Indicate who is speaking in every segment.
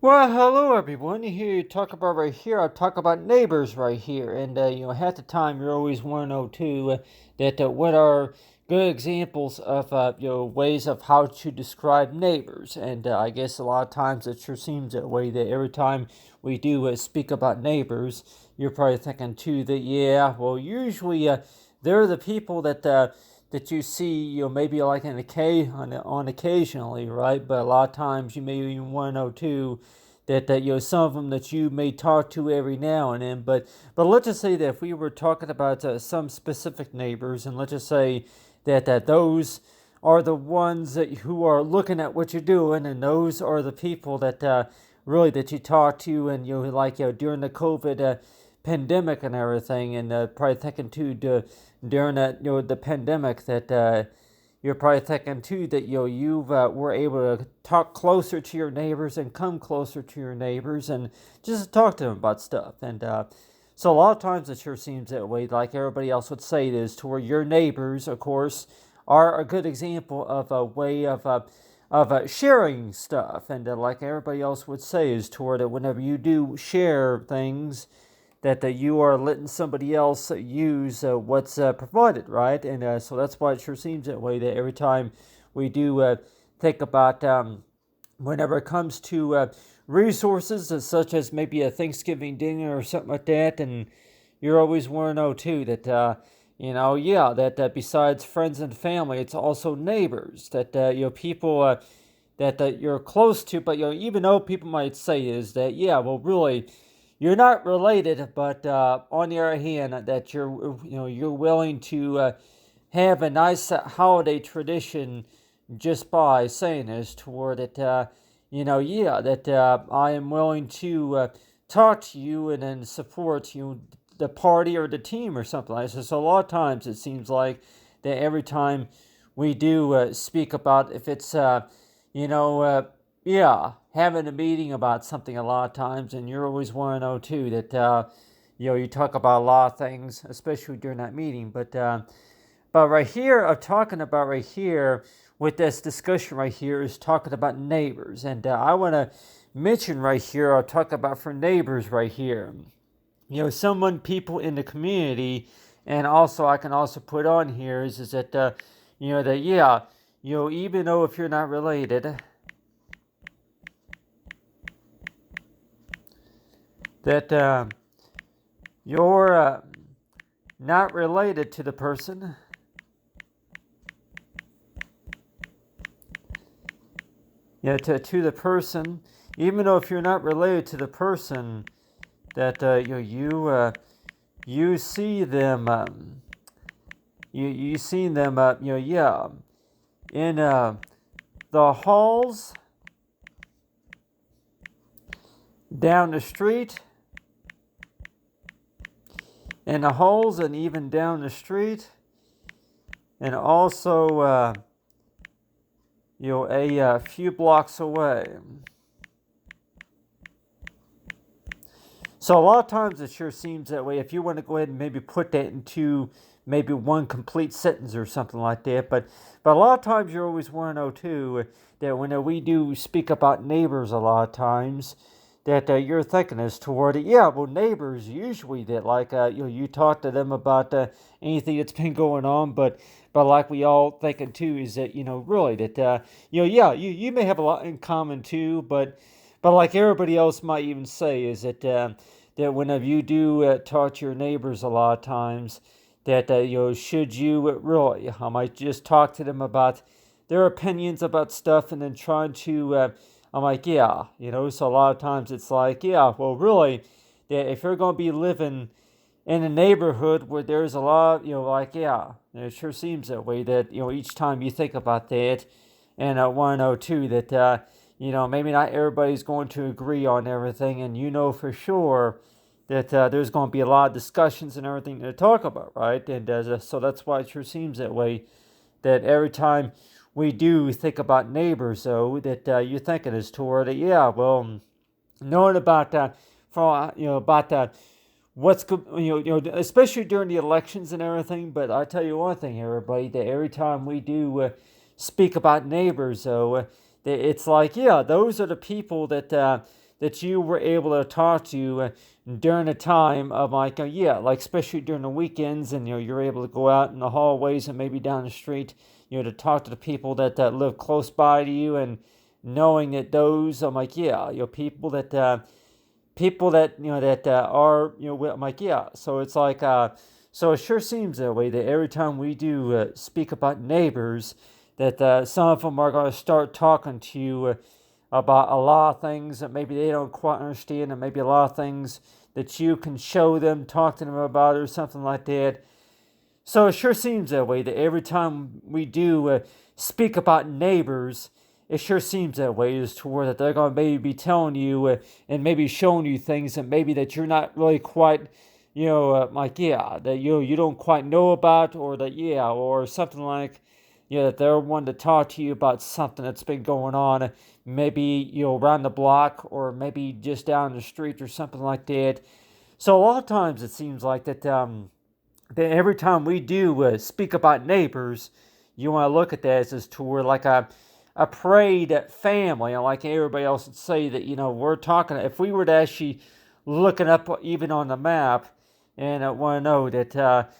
Speaker 1: Well, hello everyone. Here you talk about right here. I talk about neighbors right here, and half the time you're always want to know too that what are good examples of ways of how to describe neighbors, and I guess a lot of times it sure seems that way. That every time we do speak about neighbors, you're probably thinking too that well, usually they're the people that you see, maybe like on occasionally, right? But a lot of times you may even want to know too that some of them that you may talk to every now and then. But let's just say that if we were talking about some specific neighbors, and let's just say that those are the ones who are looking at what you're doing, and those are the people that really that you talk to, and during the COVID pandemic and everything, and probably thinking too during that the pandemic that you're probably thinking too that you were able to talk closer to your neighbors and come closer to your neighbors and just talk to them about stuff. And so a lot of times it sure seems that way, like everybody else would say it is, to where your neighbors, of course, are a good example of a way of sharing stuff. And like everybody else would say is toward it, whenever you do share things, that you are letting somebody else use what's provided, right? And so that's why it sure seems that way, that every time we do think about whenever it comes to resources such as maybe a Thanksgiving dinner or something like that, and you're always want to know too that besides friends and family, it's also neighbors that people that you're close to. But even though people might say is that well, really you're not related, but on the other hand, that you're willing to have a nice holiday tradition just by saying this, toward it. That I am willing to talk to you and then support you, the party or the team or something like this. So a lot of times it seems like that every time we do speak about if it's you know having a meeting about something a lot of times, and you're always want to know too that you talk about a lot of things, especially during that meeting. But right here, I'm talking about right here with this discussion right here is talking about neighbors, and I want to mention right here. I'll talk about for neighbors right here. Someone people in the community, and also I can also put on here is that that even though if you're not related, that you're not related to the person, to the person, even though if you're not related to the person, that you see them, you see them, in the halls, down the street, in the halls, and even down the street, and also a few blocks away. So a lot of times it sure seems that way. If you want to go ahead and maybe put that into maybe one complete sentence or something like that, but a lot of times you always want to know too that when we do speak about neighbors, a lot of times that you're thinking is toward it. Yeah, well, neighbors usually that like you talk to them about anything that's been going on, but like we all thinking too is that really that you may have a lot in common too, but like everybody else might even say is that whenever you do talk to your neighbors a lot of times, that should you really, I might just talk to them about their opinions about stuff, and then trying to I'm like, so a lot of times it's like, well, really, that if you're going to be living in a neighborhood where there's a lot, it sure seems that way, that each time you think about that. And I want to know too that maybe not everybody's going to agree on everything, and for sure that there's going to be a lot of discussions and everything to talk about, right? And so that's why it sure seems that way, that every time we do think about neighbors, though, that you're thinking is toward it. Yeah, well, knowing about what's especially during the elections and everything. But I tell you one thing, everybody, that every time we do speak about neighbors, though, it's like those are the people that you were able to talk to during a time of like yeah, like especially during the weekends, and you're able to go out in the hallways and maybe down the street, to talk to the people that live close by to you, and knowing that those, I'm like, yeah, people that that are I'm like, yeah. So it's like so it sure seems that way, that every time we do speak about neighbors, that some of them are going to start talking to you about a lot of things that maybe they don't quite understand, and maybe a lot of things that you can show them, talk to them about, or something like that. So it sure seems that way, that every time we do speak about neighbors, it sure seems that way, is to where that they're going to maybe be telling you and maybe showing you things that maybe that you're not really quite, like, yeah, that you don't quite know about, or that, yeah, or something like, that they're wanting to talk to you about something that's been going on, maybe, around the block, or maybe just down the street, or something like that. So a lot of times it seems like that every time we do speak about neighbors, you want to look at that as to where like a prayed family, and like everybody else would say that we're talking. If we were to actually looking up even on the map, and want to know that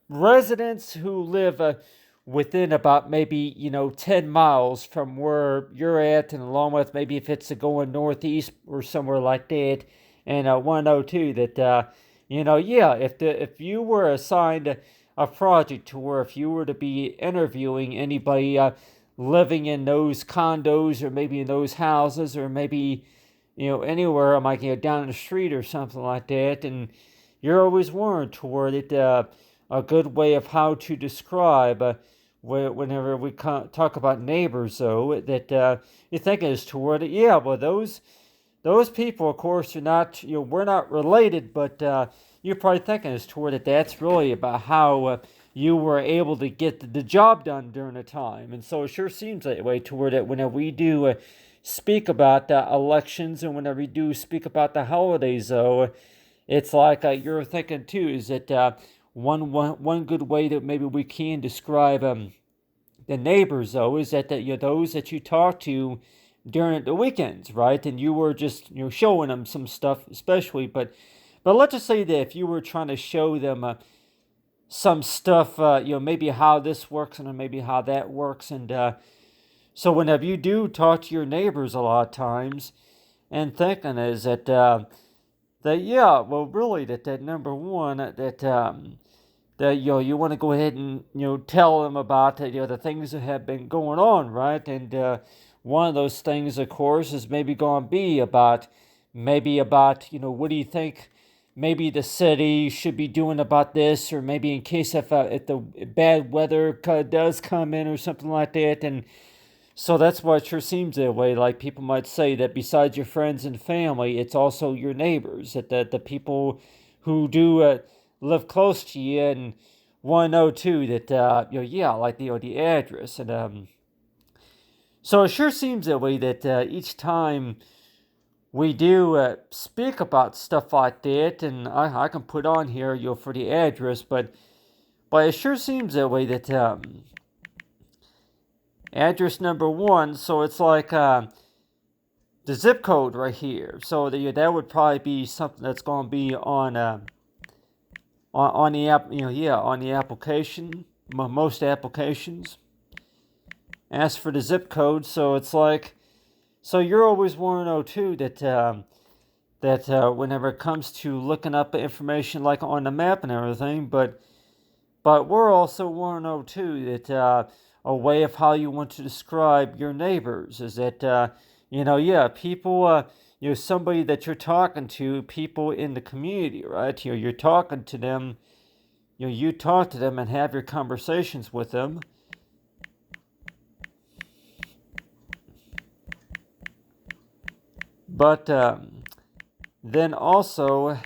Speaker 1: residents who live within about maybe 10 miles from where you're at, and along with maybe if it's going northeast or somewhere like that, and want to know too that yeah, if you were assigned a project to where if you were to be interviewing anybody living in those condos, or maybe in those houses, or maybe anywhere, like down the street or something like that, and you're always warned toward it, a good way of how to describe whenever we talk about neighbors, though, that you think is toward it. Yeah, well, those people, of course, are not, we're not related, but you're probably thinking as toward that that's really about how you were able to get the job done during the time. And so it sure seems that way toward it whenever we do speak about elections, and whenever we do speak about the holidays, though, it's like you're thinking too, is that one good way that maybe we can describe the neighbors, though, is that those that you talk to during the weekends, right? And you were just showing them some stuff, especially. But let's just say that if you were trying to show them some stuff, maybe how this works and maybe how that works, and so whenever you do talk to your neighbors, a lot of times, and thinking is that yeah, well, really that number one that you want to go ahead and tell them about the things that have been going on, right? And one of those things, of course, is maybe going to be about what do you think maybe the city should be doing about this, or maybe in case if the bad weather does come in or something like that. And so that's why it sure seems that way. Like people might say that besides your friends and family, it's also your neighbors, that the people who do live close to you, and want to know too that yeah, like the address. And so it sure seems that way, that each time we do speak about stuff like that, and I can put on here for the address, but it sure seems that way, that address number one. So it's like the zip code right here. So that would probably be something that's going to be on the app, on the application. Most applications ask for the zip code. So it's like, so you're always want to know too that whenever it comes to looking up information like on the map and everything, but we're also want to know too that a way of how you want to describe your neighbors is that yeah, people somebody that you're talking to, people in the community, right? You're talking to them, you talk to them and have your conversations with them. But then also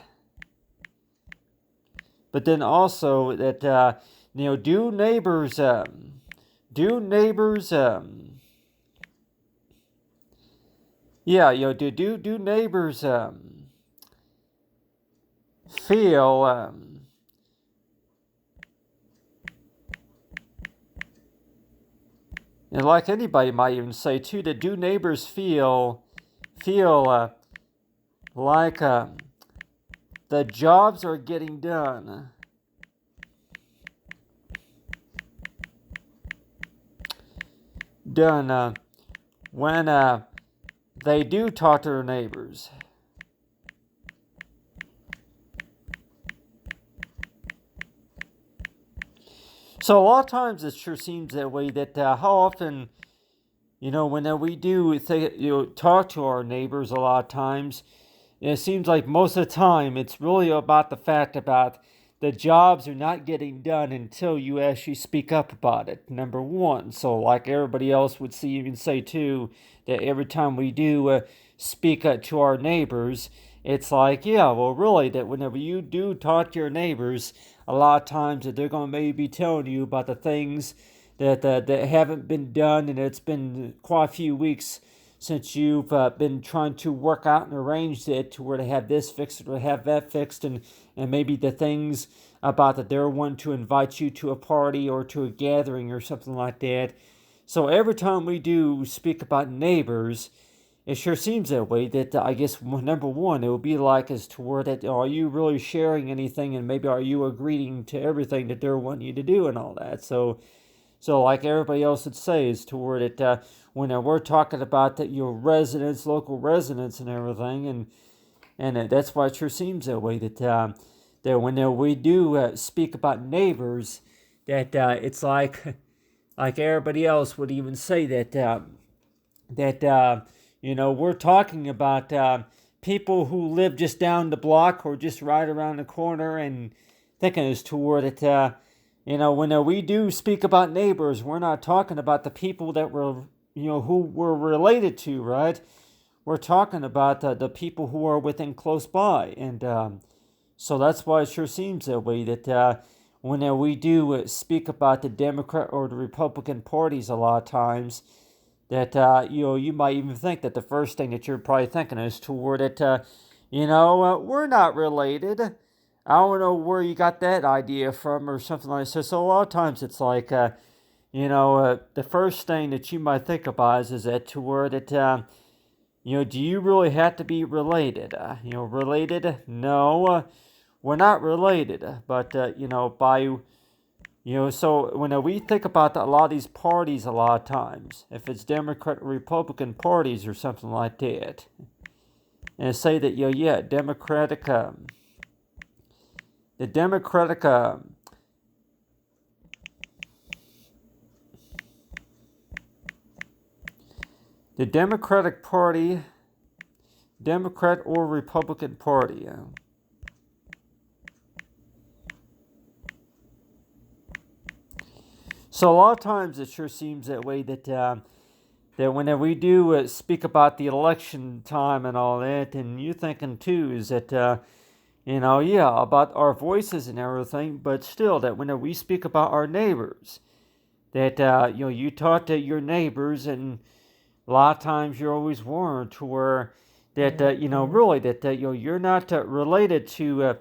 Speaker 1: that do neighbors yeah, do neighbors feel and like anybody might even say too, that do neighbors feel feel like the jobs are getting done. When they do talk to their neighbors. So a lot of times it sure seems that way. That how often, when we do talk to our neighbors, a lot of times it seems like most of the time it's really about the fact about the jobs are not getting done until you actually speak up about it, number one. So like everybody else would see and say too, that every time we do speak to our neighbors, it's like, yeah, well really, that whenever you do talk to your neighbors, a lot of times that they're going to maybe be telling you about the things that haven't been done, and it's been quite a few weeks since you've been trying to work out and arrange it to where to have this fixed or have that fixed, and maybe the things about that they're wanting to invite you to a party or to a gathering or something like that. So every time we do speak about neighbors, it sure seems that way. That I guess number one, it would be like as to where that are you really sharing anything, and maybe are you agreeing to everything that they're wanting you to do and all that. So like everybody else would say, is to where that when we're talking about that your residents, local residents, and everything, and that's why it sure seems that way. That when we do speak about neighbors, that it's like everybody else would even say that we're talking about people who live just down the block or just right around the corner, and thinking as to where that when we do speak about neighbors, we're not talking about the people that we're who we're related to, right? We're talking about the people who are within close by, and so that's why it sure seems that way. That when we do speak about the Democrat or the Republican parties, a lot of times, that you might even think that the first thing that you're probably thinking is toward it. We're not related. I don't know where you got that idea from or something like that. So a lot of times it's like, the first thing that you might think about is that toward it. Do you really have to be related? Related? No, we're not related. But by so when we think about a lot of these parties, a lot of times, if it's Democrat or Republican parties or something like that, and say that Democratic, the Democratic, the Democratic Party, Democrat or Republican Party. So a lot of times it sure seems that way. That whenever we do speak about the election time and all that, and you're thinking too is that about our voices and everything, but still that whenever we speak about our neighbors, that you talk to your neighbors, and a lot of times you're always warned to where that really that you're not related to.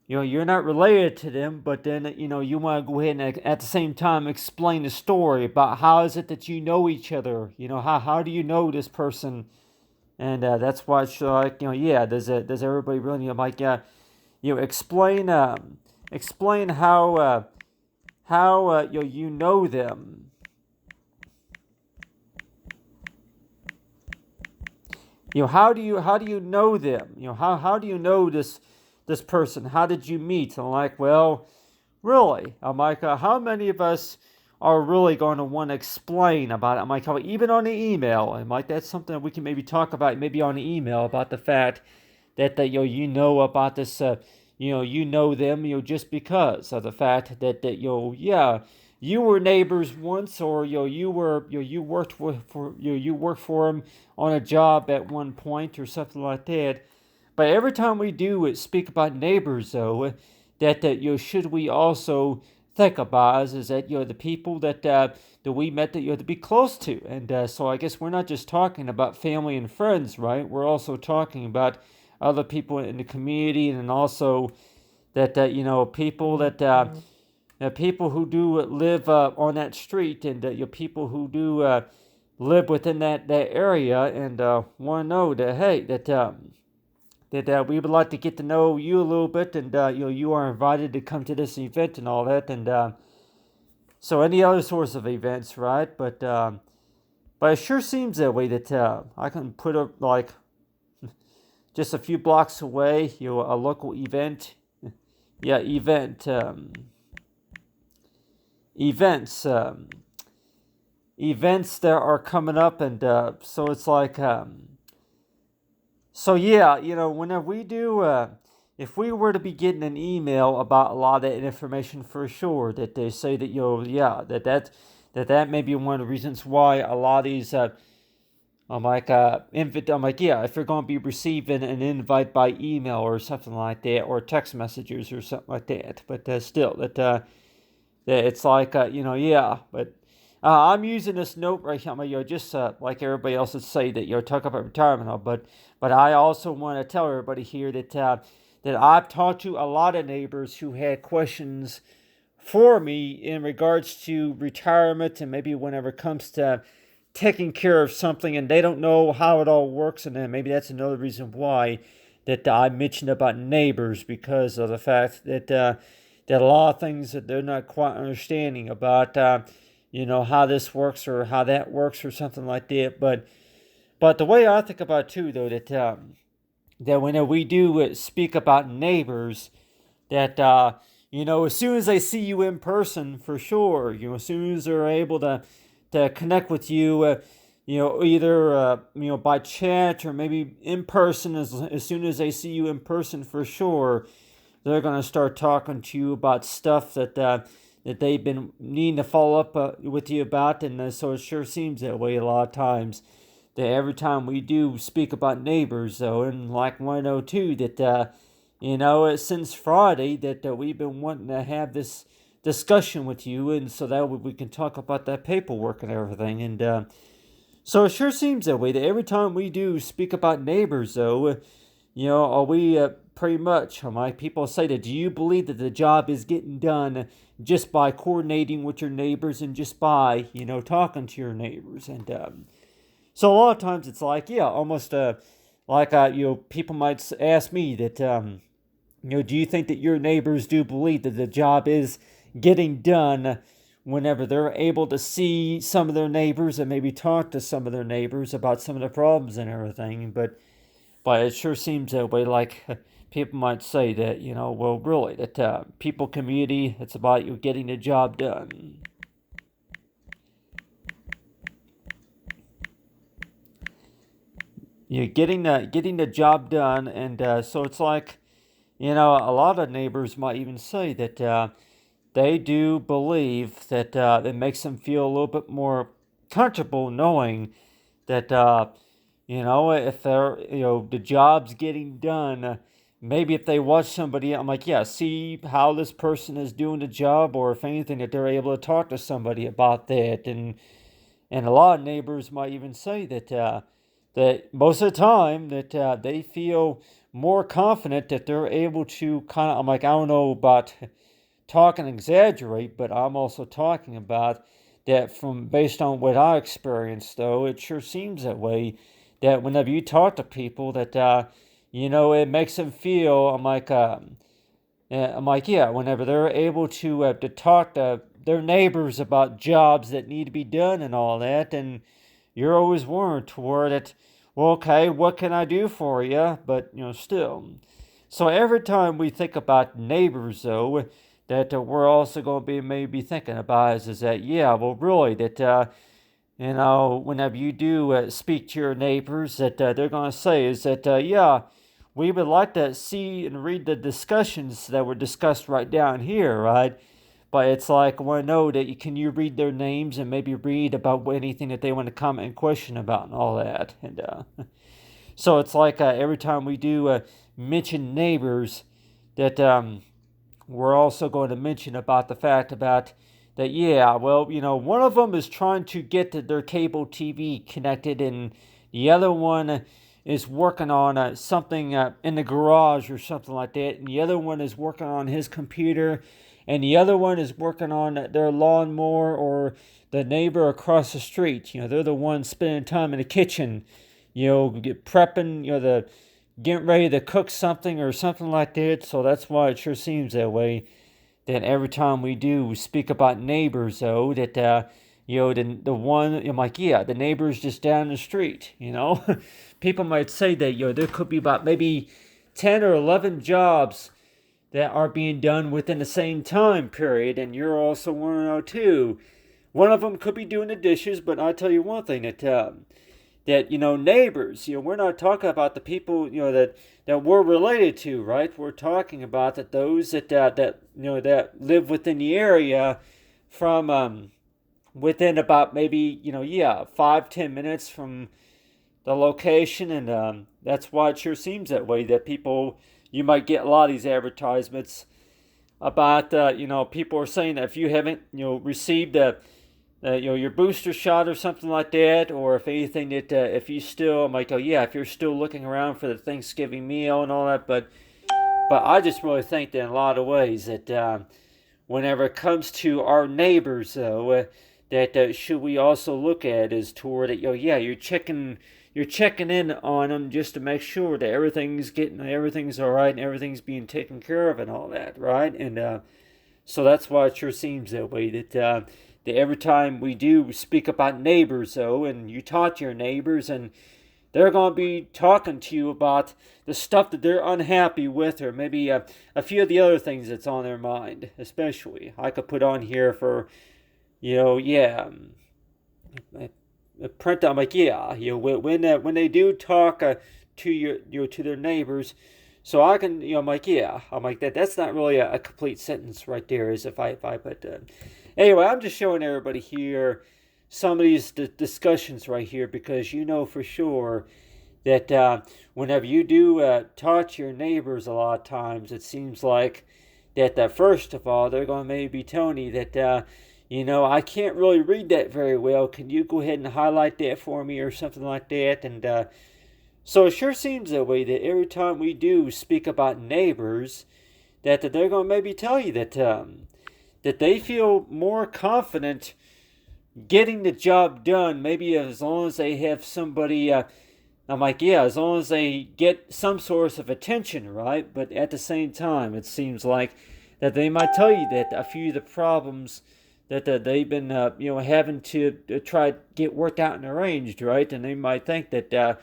Speaker 1: You're not related to them, but then, you want to go ahead and at the same time explain the story about how is it that you know each other? How do you know this person? And that's why it's like, does everybody really, explain how you know them. How do you know them? How do you know this person? How did you meet? And I'm like, well, really? I'm like, how many of us are really going to want to explain about it? I'm like, even on the email. I'm like, that's something that we can maybe talk about, maybe on the email, about the fact that you know about this, you know them, just because of the fact that you were neighbors once, or you were you worked you worked for them on a job at one point or something like that. But every time we do speak about neighbors, though, that should we also think about is that the people that we met that to be close to, and so I guess we're not just talking about family and friends, right? We're also talking about other people in the community, and also that people that people who do live on that street, and people who do live within that area and want to know that, hey, that we would like to get to know you a little bit, and you are invited to come to this event and all that, and so any other sorts of events, right? But it sure seems that way that I can put up like just a few blocks away, a local event, yeah, events, events that are coming up, and so it's like. So yeah, whenever we do, if we were to be getting an email about a lot of that information for sure, that they say that yeah, that may be one of the reasons why a lot of these, I'm like, I'm like, yeah, if you're going to be receiving an invite by email or something like that, or text messages or something like that, but still, that it's like, yeah, but. I'm using this note right here, just like everybody else would say that talk about retirement, but I also want to tell everybody here that I've talked to a lot of neighbors who had questions for me in regards to retirement, and maybe whenever it comes to taking care of something, and they don't know how it all works, and then maybe that's another reason why that I mentioned about neighbors, because of the fact that a lot of things that they're not quite understanding about. How this works or how that works or something like that. But the way I think about it too, though, that when we do speak about neighbors, that as soon as they see you in person, for sure, as soon as they're able to connect with you, either by chat or maybe in person, as soon as they see you in person, for sure, they're gonna start talking to you about stuff that they've been needing to follow up with you about, and so it sure seems that way a lot of times. That every time we do speak about neighbors, though, and like 102, that since Friday that we've been wanting to have this discussion with you, and so that we can talk about that paperwork and everything, and so it sure seems that way. That every time we do speak about neighbors, though, are we pretty much, like people say that, do you believe that the job is getting done just by coordinating with your neighbors and just by, talking to your neighbors? And so a lot of times it's like, yeah, almost like, people might ask me that, do you think that your neighbors do believe that the job is getting done whenever they're able to see some of their neighbors and maybe talk to some of their neighbors about some of the problems and everything? But it sure seems that way, like people might say that, well, really, that people community, it's about you getting the job done. You're getting the job done, and so it's like, a lot of neighbors might even say that they do believe that it makes them feel a little bit more comfortable knowing that if they're the job's getting done, maybe if they watch somebody, I'm like, yeah, see how this person is doing the job, or if anything that they're able to talk to somebody about that, and a lot of neighbors might even say that most of the time that they feel more confident that they're able to kind of, I'm like, I don't know about talking exaggerate, but I'm also talking about that from based on what I experienced, though, it sure seems that way, that whenever you talk to people that it makes them feel, I'm like, yeah, whenever they're able to talk to their neighbors about jobs that need to be done and all that, and you're always worried toward it. Well, okay, what can I do for you? But still. So every time we think about neighbors, though, that we're also going to be maybe thinking about is that, yeah, well, really, that whenever you do speak to your neighbors, that they're going to say is that, yeah, we would like to see and read the discussions that were discussed right down here, right? But it's like, I want to know that can you read their names and maybe read about anything that they want to comment and question about and all that. And so it's like every time we do mention neighbors, that we're also going to mention about the fact about that, yeah, well, one of them is trying to get their cable TV connected, and the other one is working on something in the garage or something like that, and the other one is working on his computer, and the other one is working on their lawnmower, or the neighbor across the street. They're the ones spending time in the kitchen, prepping, the getting ready to cook something or something like that. So that's why it sure seems that way. That every time we do speak about neighbors, though, that the one, I'm like, yeah, the neighbor's just down the street. People might say that there could be about maybe 10 or 11 jobs that are being done within the same time period, and you're also one or two. One of them could be doing the dishes, but I'll tell you one thing, that neighbors, we're not talking about the people that we're related to, right? We're talking about that those that live within the area from within about maybe 5-10 minutes from the location. And that's why it sure seems that way, that people, you might get a lot of these advertisements about people are saying that if you haven't received your booster shot or something like that, or if anything, that if you still, I'm like, oh yeah, if you're still looking around for the Thanksgiving meal and all that. But I just really think that in a lot of ways that whenever it comes to our neighbors, though, that should we also look at is toward it, yeah, you're checking in on them just to make sure that everything's all right and everything's being taken care of and all that, right? And so that's why it sure seems that way, that every time we do speak about neighbors, though, and you talk to your neighbors, and they're going to be talking to you about the stuff that they're unhappy with, or maybe a few of the other things that's on their mind, especially. I could put on here for, a print. I'm like, yeah, when they do talk to their neighbors. So I can, I'm like, yeah, I'm like that's not really a complete sentence right there, as if I put. Anyway, I'm just showing everybody here some of these discussions right here, because for sure that whenever you do talk to your neighbors, a lot of times it seems like that first of all, they're going to maybe tell you that I can't really read that very well. Can you go ahead and highlight that for me, or something like that? And so it sure seems that way, that every time we do speak about neighbors, that they're going to maybe tell you that they feel more confident getting the job done, maybe as long as they have somebody. I'm like, yeah, as long as they get some source of attention, right? But at the same time, it seems like that they might tell you that a few of the problems that they've been having to try to get worked out and arranged, right? And they might think that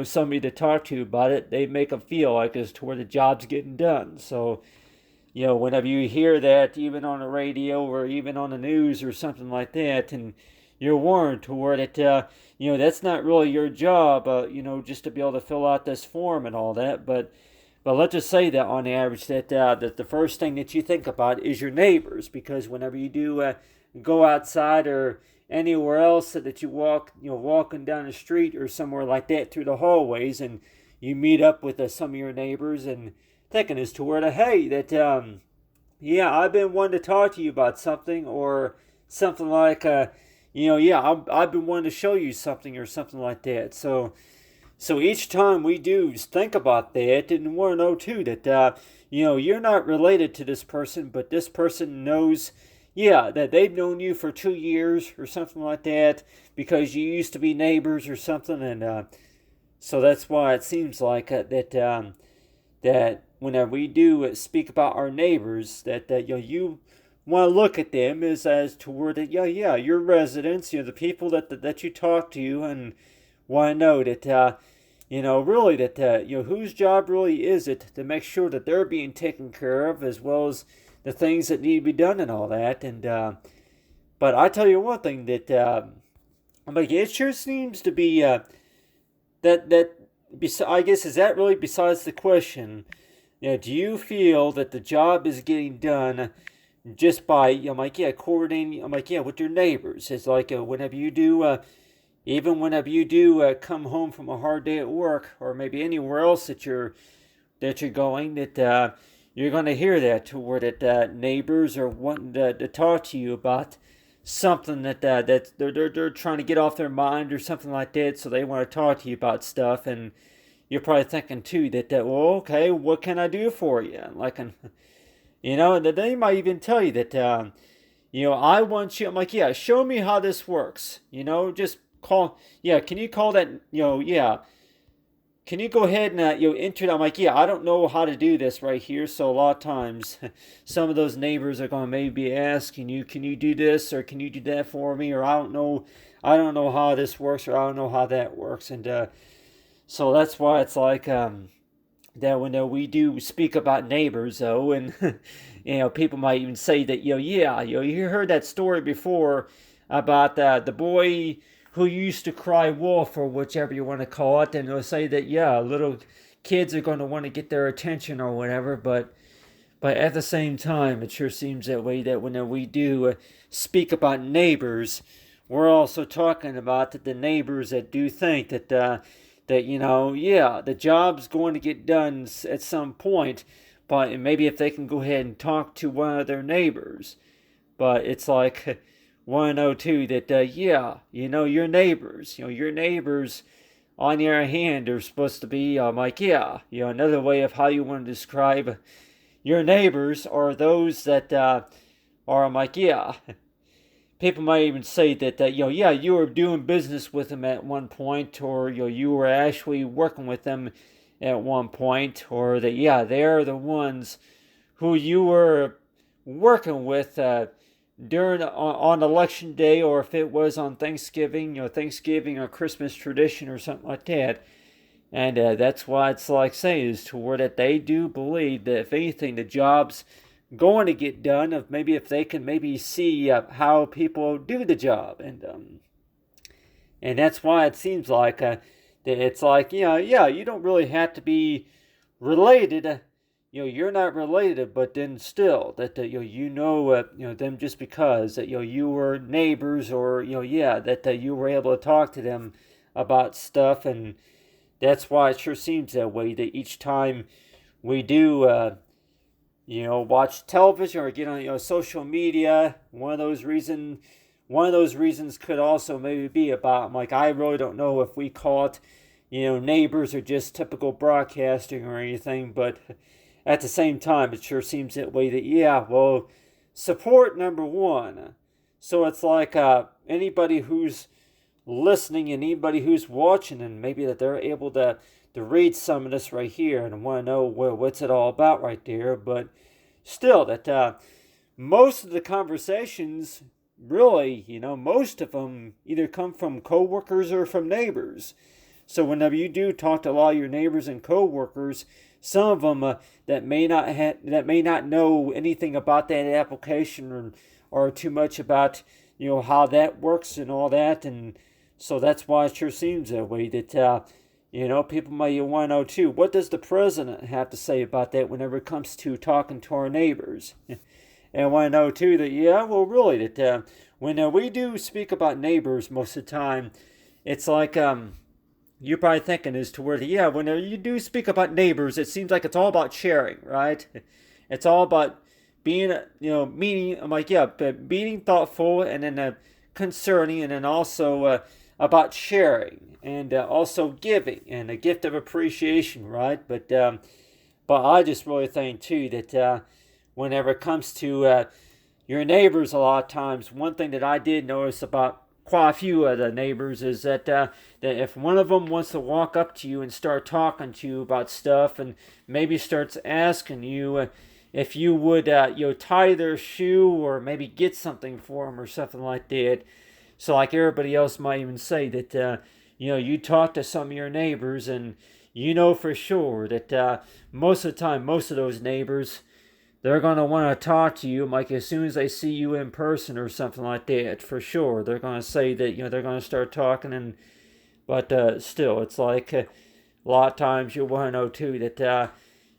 Speaker 1: somebody to talk to about it, they make them feel like it's to where the job's getting done. So whenever you hear that, even on the radio or even on the news or something like that, and you're warned toward it, that's not really your job, just to be able to fill out this form and all that. But let's just say that on average, that the first thing that you think about is your neighbors, because whenever you do go outside or anywhere else that you walking down the street or somewhere like that through the hallways, and you meet up with some of your neighbors, and thinking as toward hey, that yeah, I've been wanting to talk to you about something, or something like yeah, I've been wanting to show you something, or something like that. So each time we do think about that, and want to know too that you're not related to this person, but this person knows, yeah, that they've known you for 2 years or something like that, because you used to be neighbors or something. And so that's why it seems like that whenever we do speak about our neighbors, that you want to look at them as toward that, yeah, your residents, the people that you talk to, and want to know that really that whose job really is it to make sure that they're being taken care of, as well as the things that need to be done and all that. And but I tell you one thing, that it sure seems to be I guess, is that really besides the question? Do you feel that the job is getting done just by coordinating, with your neighbors? It's like whenever you do. Even whenever you do come home from a hard day at work, or maybe anywhere else that you're going, that you're going to hear that toward that neighbors are wanting to talk to you about something that they're trying to get off their mind, or something like that. So they want to talk to you about stuff, and you're probably thinking too that well, okay, what can I do for you? And they might even tell you that, I want you. I'm like, yeah, show me how this works. Just call. Yeah, can you call that? Yeah. Can you go ahead and enter it? I'm like, yeah, I don't know how to do this right here. So a lot of times, some of those neighbors are going to maybe be asking you, can you do this or can you do that for me? Or I don't know how this works or I don't know how that works. And so that's why it's like that when we do speak about neighbors though, and people might even say that yeah, you heard that story before about the boy who used to cry wolf or whichever you want to call it, and they'll say that yeah, little kids are going to want to get their attention or whatever, but at the same time, it sure seems that way that when we do speak about neighbors, we're also talking about the neighbors that do think that yeah, the job's going to get done at some point, but maybe if they can go ahead and talk to one of their neighbors. But it's like want to know too that yeah, your neighbors on the other hand are supposed to be like yeah, another way of how you want to describe your neighbors are those that are like yeah. People might even say that yeah, you were doing business with them at one point, or you were actually working with them at one point, or that yeah, they're the ones who you were working with during on election day, or if it was on Thanksgiving, Thanksgiving or Christmas tradition or something like that. And that's why it's like saying is to where that they do believe that if anything, the job's going to get done. Of maybe if they can maybe see how people do the job, and that's why it seems like that it's like yeah, you don't really have to be related. You're not related, but then still that them just because that you were neighbors, or yeah, that you were able to talk to them about stuff. And that's why it sure seems that way that each time we do watch television or get on social media, one of those reasons could also maybe be about like I really don't know if we call it neighbors or just typical broadcasting or anything, but at the same time it sure seems that way that yeah, well, support number one. So it's like anybody who's listening and anybody who's watching, and maybe that they're able to read some of this right here and want to know what's it all about right there. But still, that most of the conversations, really, most of them either come from coworkers or from neighbors. So whenever you do talk to a lot of your neighbors and coworkers, some of them that may not know anything about that application, or too much about how that works and all that. And so that's why it sure seems that way that people might want to know too, what does the president have to say about that whenever it comes to talking to our neighbors? And I want to know too that yeah, well, really that when we do speak about neighbors, most of the time it's like you're probably thinking as to where yeah, when you do speak about neighbors, it seems like it's all about sharing, right? It's all about being meaning. I'm like yeah, but being thoughtful, and then concerning, and then also about sharing, and also giving, and a gift of appreciation, right? But I just really think too that whenever it comes to your neighbors, a lot of times, one thing that I did notice about quite a few of the neighbors is that if one of them wants to walk up to you and start talking to you about stuff, and maybe starts asking you if you would tie their shoe or maybe get something for them or something like that. So like everybody else might even say that you talk to some of your neighbors, and for sure that most of the time, most of those neighbors, they're going to want to talk to you like as soon as they see you in person or something like that. For sure, they're going to say that they're going to start talking. And but still, it's like a lot of times you want to know too that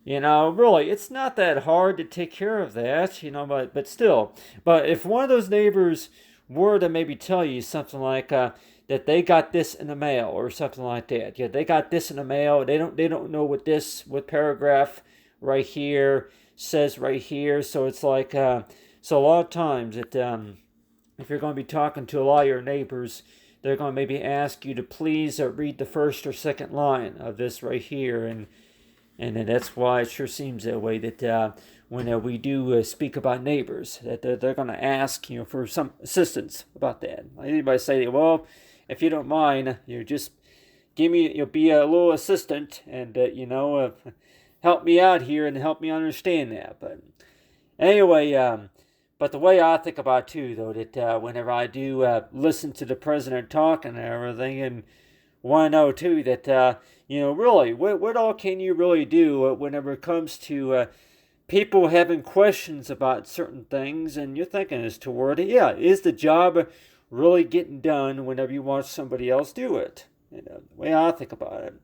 Speaker 1: really, it's not that hard to take care of that, but still. But if one of those neighbors were to maybe tell you something like that they got this in the mail or something like that. Yeah, they got this in the mail. They don't know what paragraph right here says right here. So it's like so a lot of times if you're going to be talking to a lot of your neighbors, they're going to maybe ask you to please read the first or second line of this right here. And that's why it sure seems that way, that when we do speak about neighbors, that they're going to ask, for some assistance about that. Anybody say, well, if you don't mind, just give me, be a little assistant, and help me out here and help me understand that. But anyway, but the way I think about it too, though, that whenever I do listen to the president talking and everything, and want to know too that really, what all can you really do whenever it comes to people having questions about certain things, and you're thinking as toward, yeah, is the job really getting done whenever you watch somebody else do it? The way I think about it.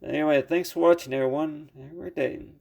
Speaker 1: Anyway, thanks for watching, everyone. Have a great day.